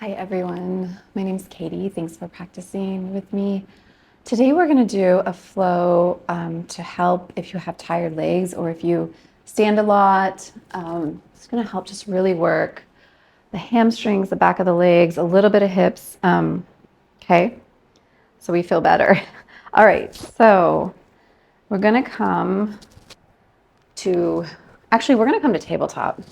Hi everyone, my name is Katy. Thanks for practicing with me. Today we're going to do a flow to help if you have tired legs or if you stand a lot. It's going to help just really work the hamstrings, the back of the legs, a little bit of hips. Okay, so we feel better. All right, so we're going to come to, we're going to come to tabletop.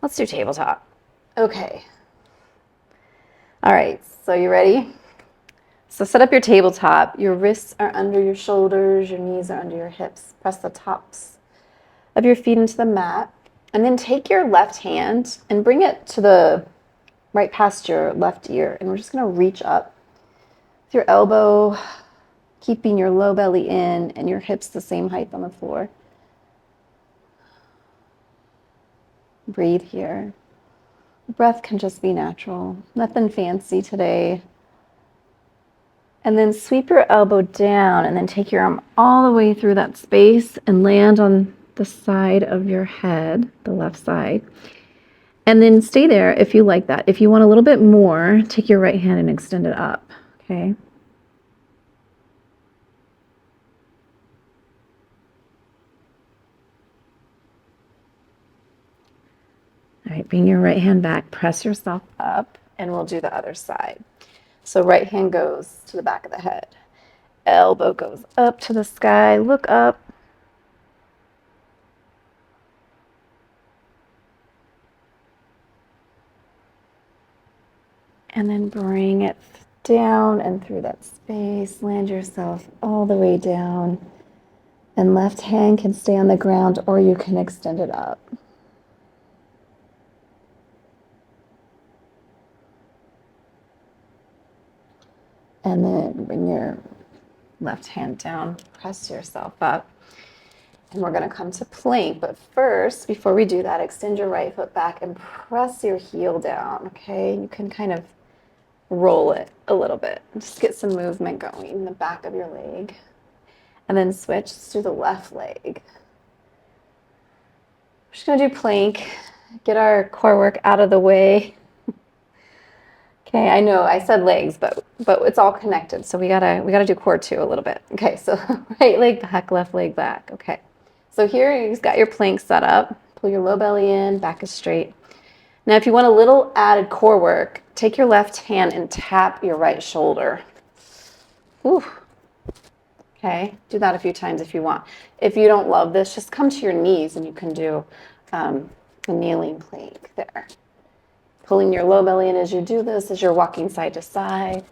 Let's do tabletop. Okay. All right, so you ready? So set up your tabletop. Your wrists are under your shoulders, your knees are under your hips. Press the tops of your feet into the mat. And then take your left hand and bring it to the right past your left ear. And we're just going to reach up with your elbow, keeping your low belly in and your hips the same height on the floor. Breathe here. The breath can just be natural. Nothing fancy today. And then sweep your elbow down and then take your arm all the way through that space and land on the side of your head, the left side. And then stay there if you like that. If you want a little bit more, take your right hand and extend it up, okay? All right, bring your right hand back, press yourself up, and we'll do the other side. So right hand goes to the back of the head. Elbow goes up to the sky, look up. And then bring it down and through that space. Land yourself all the way down. And left hand can stay on the ground or you can extend it up. And then bring your left hand down, press yourself up. And we're going to come to plank. But first, before we do that, extend your right foot back and press your heel down, okay? You can kind of roll it a little bit. Just get some movement going in the back of your leg. And then switch to the left leg. We're just going to do plank, get our core work out of the way. Okay, I know I said legs, but it's all connected. So we gotta do core too a little bit. Okay, so right leg back, left leg back. Okay, so here you've got your plank set up. Pull your low belly in, back is straight. Now, if you want a little added core work, take your left hand and tap your right shoulder. Ooh. Okay, do that a few times if you want. If you don't love this, just come to your knees and you can do a kneeling plank there. Pulling your low belly in as you do this, as you're walking side to side.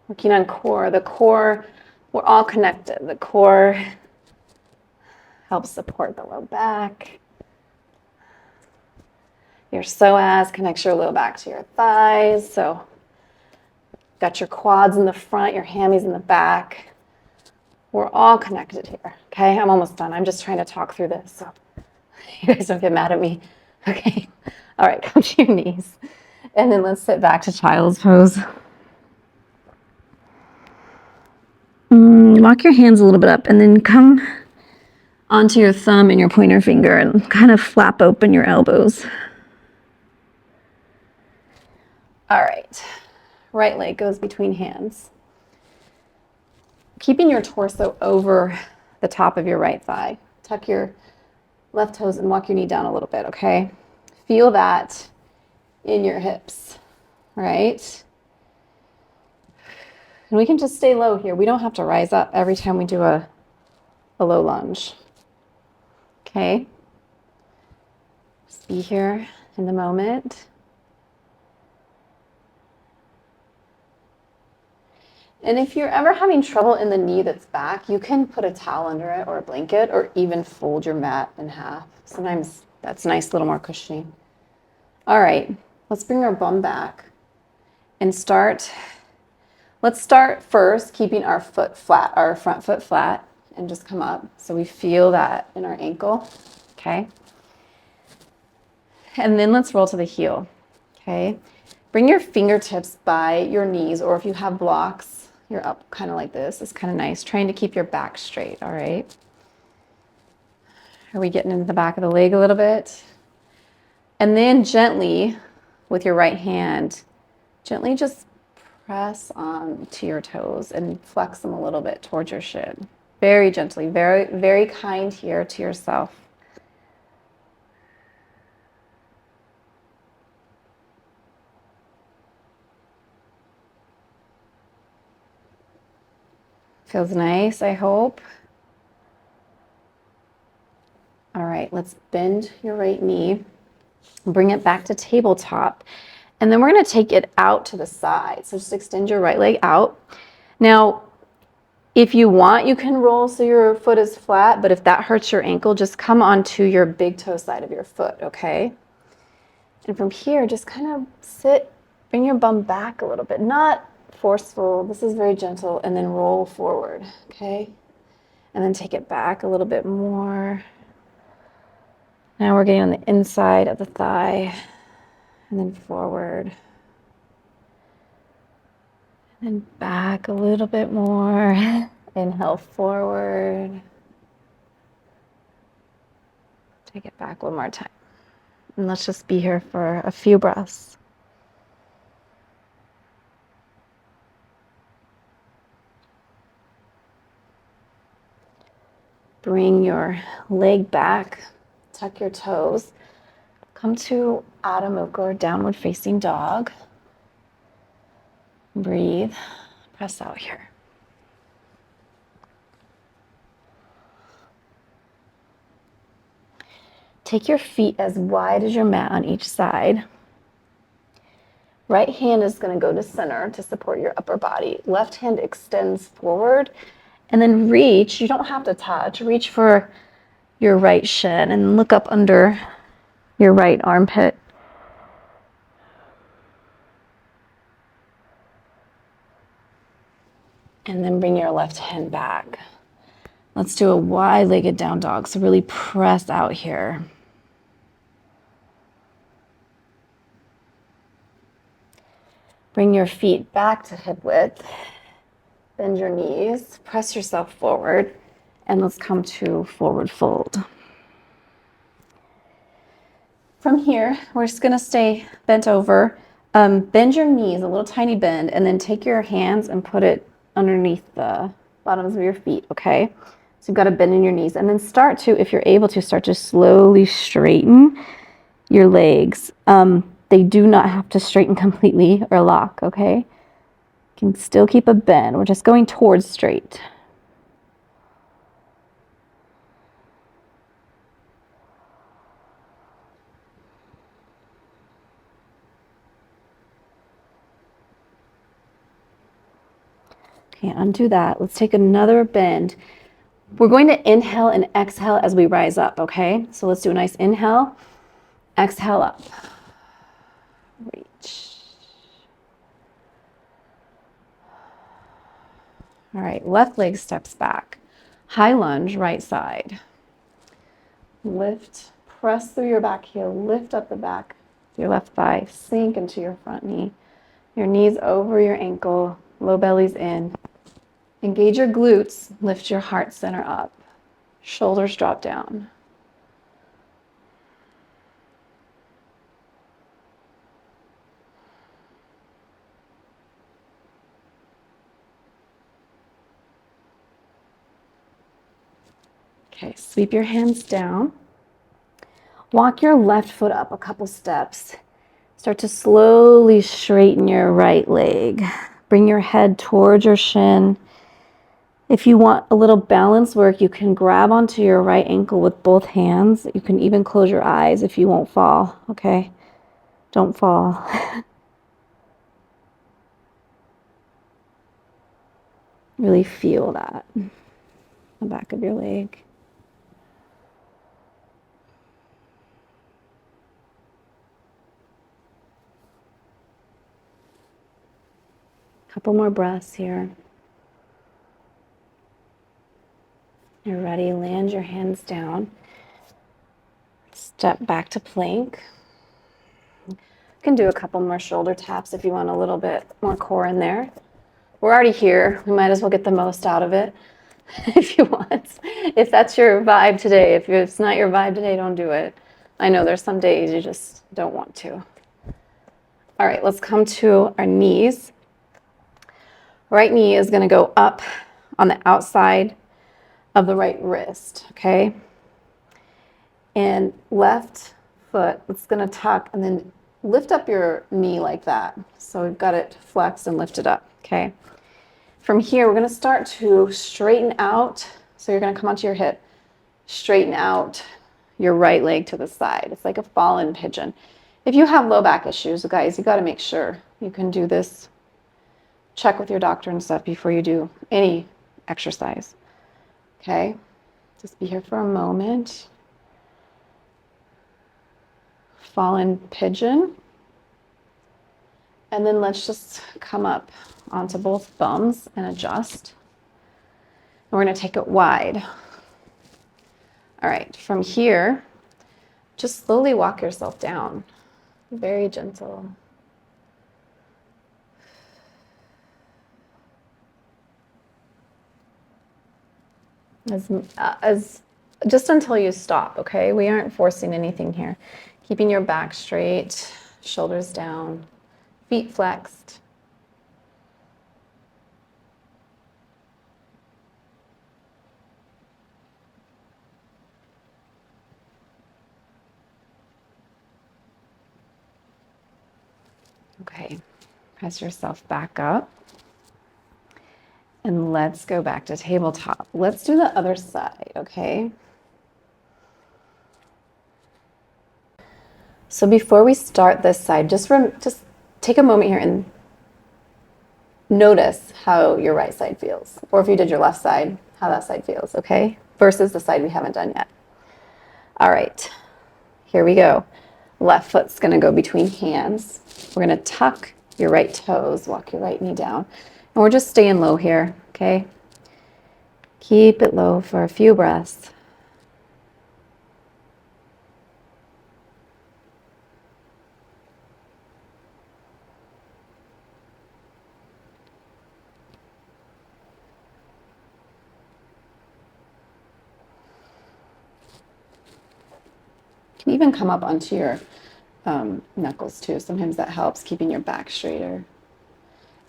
Working on core. The core, we're all connected. The core helps support the low back. Your psoas connects your low back to your thighs. So got your quads in the front, your hammies in the back. We're all connected here. Okay, I'm almost done. I'm just trying to talk through this, so you guys don't get mad at me. Okay, all right, come to your knees. And then let's sit back to child's pose. Walk your hands a little bit up and then come onto your thumb and your pointer finger and kind of flap open your elbows. All right, right leg goes between hands. Keeping your torso over the top of your right thigh. Tuck your left toes and walk your knee down a little bit, okay? Feel that in your hips, right? And we can just stay low here. We don't have to rise up every time we do a low lunge. Okay? Just be here in the moment. And if you're ever having trouble in the knee that's back, you can put a towel under it or a blanket or even fold your mat in half. Sometimes that's nice, a little more cushioning. All right, let's bring our bum back and start. Let's start first keeping our foot flat, our front foot flat, and just come up. So we feel that in our ankle, okay? And then let's roll to the heel, okay? Bring your fingertips by your knees, or if you have blocks, you're up kind of like this. It's kind of nice, trying to keep your back straight, all right? Are we getting into the back of the leg a little bit? And then gently, with your right hand, gently just press on to your toes and flex them a little bit towards your shin. Very gently, very, very kind here to yourself. Feels nice, I hope. All right, let's bend your right knee. Bring it back to tabletop. And then we're going to take it out to the side. So just extend your right leg out. Now, if you want, you can roll so your foot is flat, but if that hurts your ankle, just come onto your big toe side of your foot, okay? And from here, just kind of sit, bring your bum back a little bit, not forceful. This is very gentle, and then roll forward, okay? And then take it back a little bit more. Now we're getting on the inside of the thigh, and then forward. And back a little bit more. Inhale forward. Take it back one more time. And let's just be here for a few breaths. Bring your leg back. Tuck your toes. Come to Ardha Mukha, or downward facing dog. Breathe. Press out here. Take your feet as wide as your mat on each side. Right hand is going to go to center to support your upper body. Left hand extends forward, and then reach. You don't have to touch. Reach for your right shin and look up under your right armpit. And then bring your left hand back. Let's do a wide-legged down dog. So really press out here. Bring your feet back to hip width. Bend your knees, press yourself forward, and let's come to forward fold. From here, we're just gonna stay bent over. Bend your knees, a little tiny bend, and then take your hands and put it underneath the bottoms of your feet, okay? So you've got to bend in your knees, and then start to, if you're able to, start to slowly straighten your legs. They do not have to straighten completely or lock, okay? You can still keep a bend. We're just going towards straight. Okay, undo that. Let's take another bend. We're going to inhale and exhale as we rise up, okay? So let's do a nice inhale, exhale up. Reach. All right, left leg steps back. High lunge, right side. Lift, press through your back heel, lift up the back of your left thigh, sink into your front knee. Your knees over your ankle, low belly's in. Engage your glutes, lift your heart center up. Shoulders drop down. Okay, sweep your hands down. Walk your left foot up a couple steps. Start to slowly straighten your right leg. Bring your head towards your shin. If you want a little balance work, you can grab onto your right ankle with both hands. You can even close your eyes if you won't fall, okay? Don't fall. Really feel that, the back of your leg. Couple more breaths here. You're ready, land your hands down. Step back to plank. You can do a couple more shoulder taps if you want a little bit more core in there. We're already here. We might as well get the most out of it if you want. If that's your vibe today. If it's not your vibe today, don't do it. I know there's some days you just don't want to. All right, let's come to our knees. Right knee is going to go up on the outside of the right wrist, okay? And left foot, it's going to tuck and then lift up your knee like that. So we've got it flexed and lifted up, okay? From here, we're going to start to straighten out. So you're going to come onto your hip, straighten out your right leg to the side. It's like a fallen pigeon. If you have low back issues, guys, you got to make sure you can do this. Check with your doctor and stuff before you do any exercise. Okay? Just be here for a moment. Fallen pigeon. And then let's just come up onto both thumbs and adjust. And we're going to take it wide. All right, from here, just slowly walk yourself down. Very gentle. As just until you stop, okay? We aren't forcing anything here. Keeping your back straight, shoulders down, feet flexed. Okay, press yourself back up. And let's go back to tabletop. Let's do the other side, okay? So before we start this side, just take a moment here and notice how your right side feels. Or if you did your left side, how that side feels, okay? Versus the side we haven't done yet. All right, here we go. Left foot's gonna go between hands. We're gonna tuck your right toes, walk your right knee down. And we're just staying low here, okay? Keep it low for a few breaths. You can even come up onto your knuckles too. Sometimes that helps, keeping your back straighter.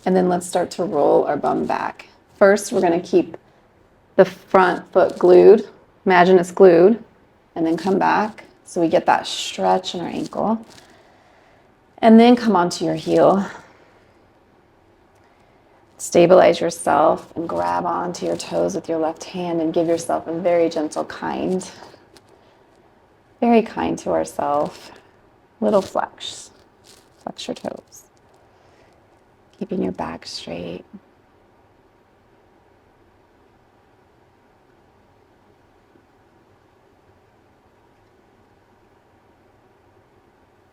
And then let's start to roll our bum back. First, we're going to keep the front foot glued. Imagine it's glued. And then come back so we get that stretch in our ankle. And then come onto your heel. Stabilize yourself and grab onto your toes with your left hand and give yourself a very gentle, very kind to ourselves. Little flex. Flex your toes. Keeping your back straight.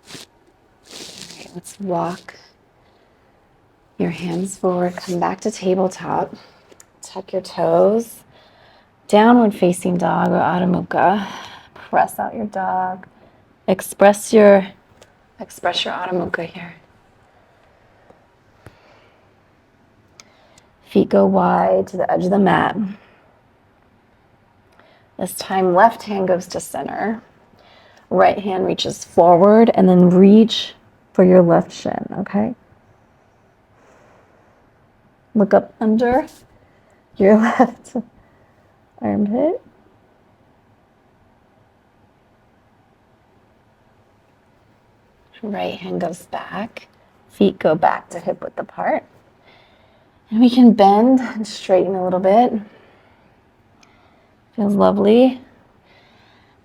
All right, let's walk your hands forward. Come back to tabletop. Tuck your toes. Downward facing dog or Ardha Mukha. Press out your dog. Express your Ardha Mukha here. Feet go wide to the edge of the mat. This time, left hand goes to center. Right hand reaches forward and then reach for your left shin, okay? Look up under your left armpit. Right hand goes back. Feet go back to hip width apart. And we can bend and straighten a little bit. Feels lovely.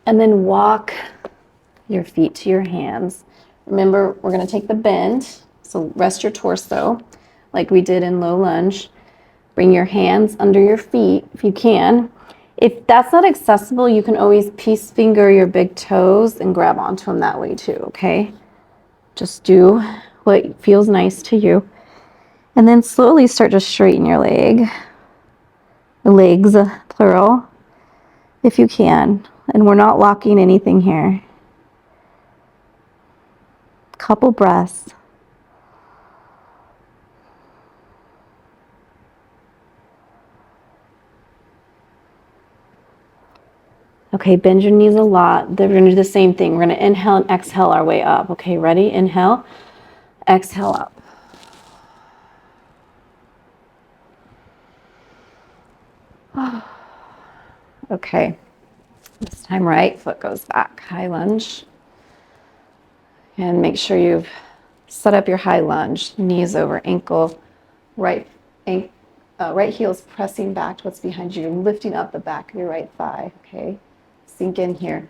And then walk your feet to your hands. Remember, we're going to take the bend. So rest your torso like we did in low lunge. Bring your hands under your feet if you can. If that's not accessible, you can always peace finger your big toes and grab onto them that way too, okay? Just do what feels nice to you. And then slowly start to straighten your legs, plural, if you can. And we're not locking anything here. Couple breaths. Okay, bend your knees a lot. Then we're gonna do the same thing. We're gonna inhale and exhale our way up. Okay, ready? Inhale, exhale up. Okay, this time right foot goes back, high lunge. And make sure you've set up your high lunge, knees over ankle, right heel's pressing back to what's behind you. You're lifting up the back of your right thigh, okay? Sink in here.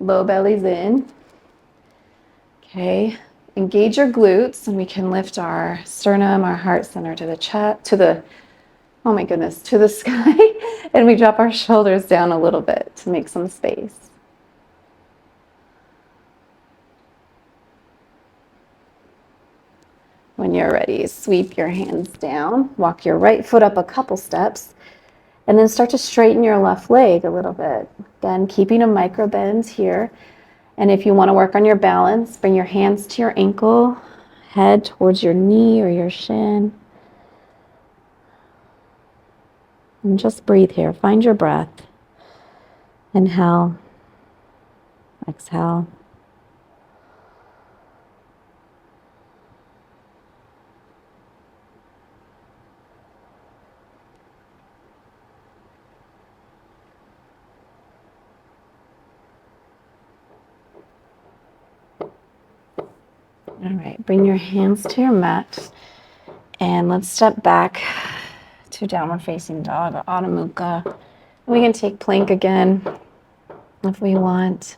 Low belly's in. Okay, engage your glutes, and we can lift our sternum, our heart center to the chest, oh my goodness, to the sky. And we drop our shoulders down a little bit to make some space. When you're ready, sweep your hands down, walk your right foot up a couple steps, and then start to straighten your left leg a little bit. Again, keeping a micro bend here. And if you want to work on your balance, bring your hands to your ankle, head towards your knee or your shin. And just breathe here. Find your breath. Inhale, exhale. All right, bring your hands to your mat and let's step back to downward facing dog or Adho Mukha. We can take plank again if we want.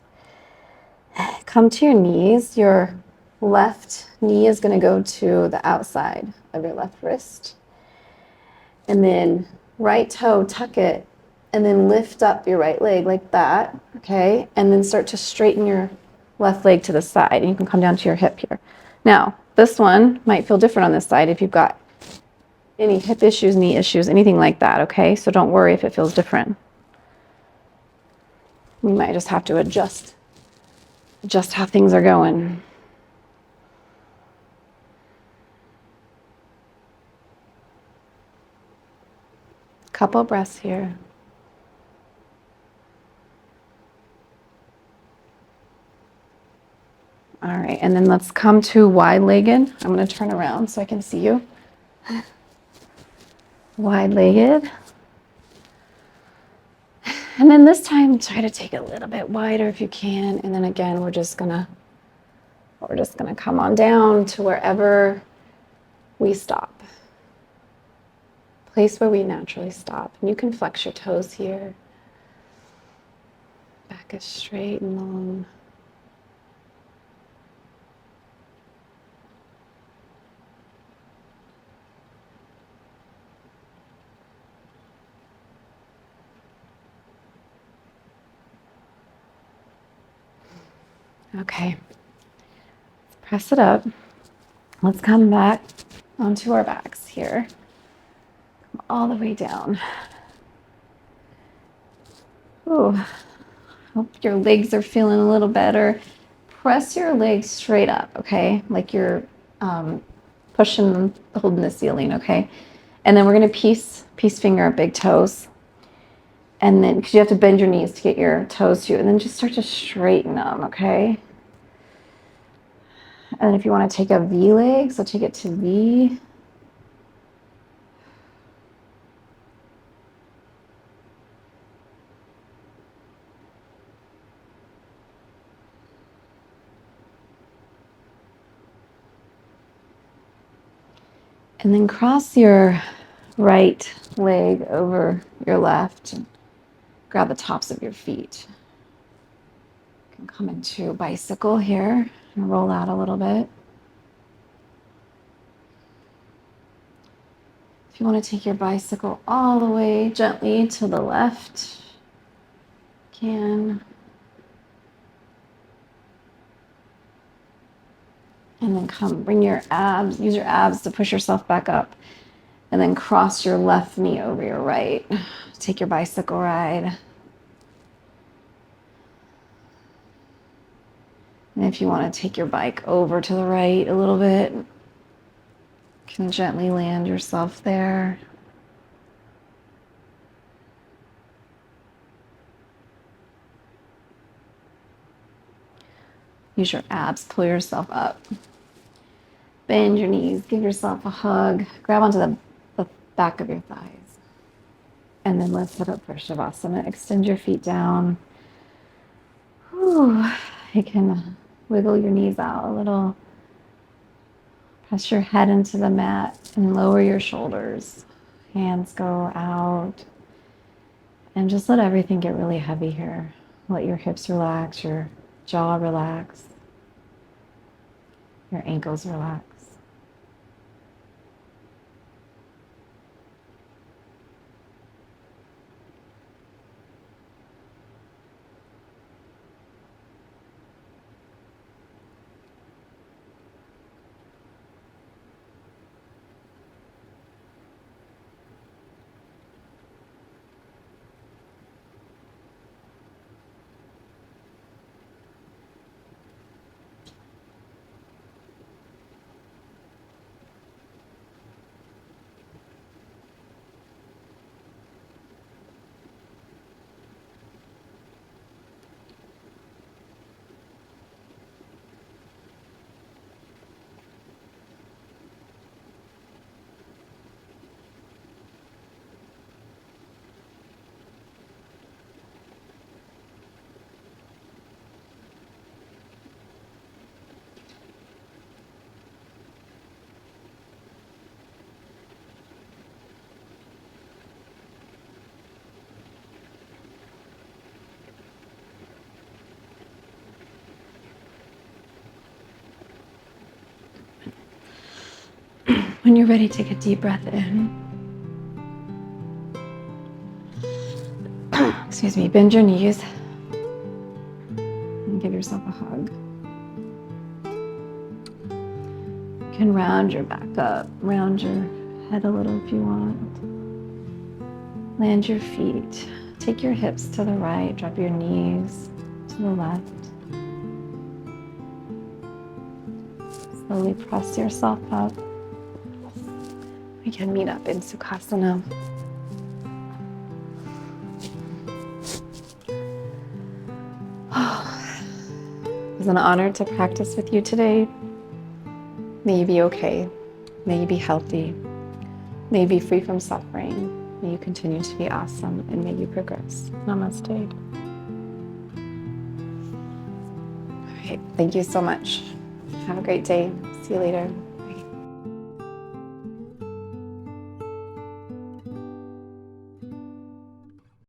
Come to your knees. Your left knee is going to go to the outside of your left wrist. And then right toe, tuck it, and then lift up your right leg like that, okay? And then start to straighten your left leg to the side, and you can come down to your hip here. Now, this one might feel different on this side if you've got any hip issues, knee issues, anything like that, okay? So don't worry if it feels different. You might just have to adjust how things are going. Couple breaths here. All right, and then let's come to wide-legged. I'm going to turn around so I can see you. Wide-legged. And then this time, try to take it a little bit wider if you can. And then again, we're just gonna come on down to wherever we stop. Place where we naturally stop. And you can flex your toes here. Back is straight and long. Okay, let's press it up. Let's come back onto our backs here. Come all the way down. Ooh, hope your legs are feeling a little better. Press your legs straight up, okay? Like you're holding the ceiling, okay? And then we're gonna peace finger our big toes. And then, because you have to bend your knees to get your toes to, and then just start to straighten them, okay? And if you want to take a V leg, so take it to V. And then cross your right leg over your left and grab the tops of your feet. You can come into bicycle here and roll out a little bit. If you want to take your bicycle all the way gently to the left, you can. And then bring your abs, use your abs to push yourself back up. And then cross your left knee over your right. Take your bicycle ride. And if you want to take your bike over to the right a little bit, you can gently land yourself there. Use your abs, pull yourself up. Bend your knees, give yourself a hug. Grab onto the back of your thighs. And then let's head up for Savasana. Extend your feet down. Whew. You can wiggle your knees out a little. Press your head into the mat and lower your shoulders. Hands go out. And just let everything get really heavy here. Let your hips relax, your jaw relax, your ankles relax. When you're ready, take a deep breath in. Excuse me, bend your knees and give yourself a hug. You can round your back up, round your head a little if you want. Land your feet. Take your hips to the right, drop your knees to the left. Slowly press yourself up. We can meet up in Sukhasana. It was an honor to practice with you today. May you be okay. May you be healthy. May you be free from suffering. May you continue to be awesome, and may you progress. Namaste. All right, thank you so much. Have a great day. See you later.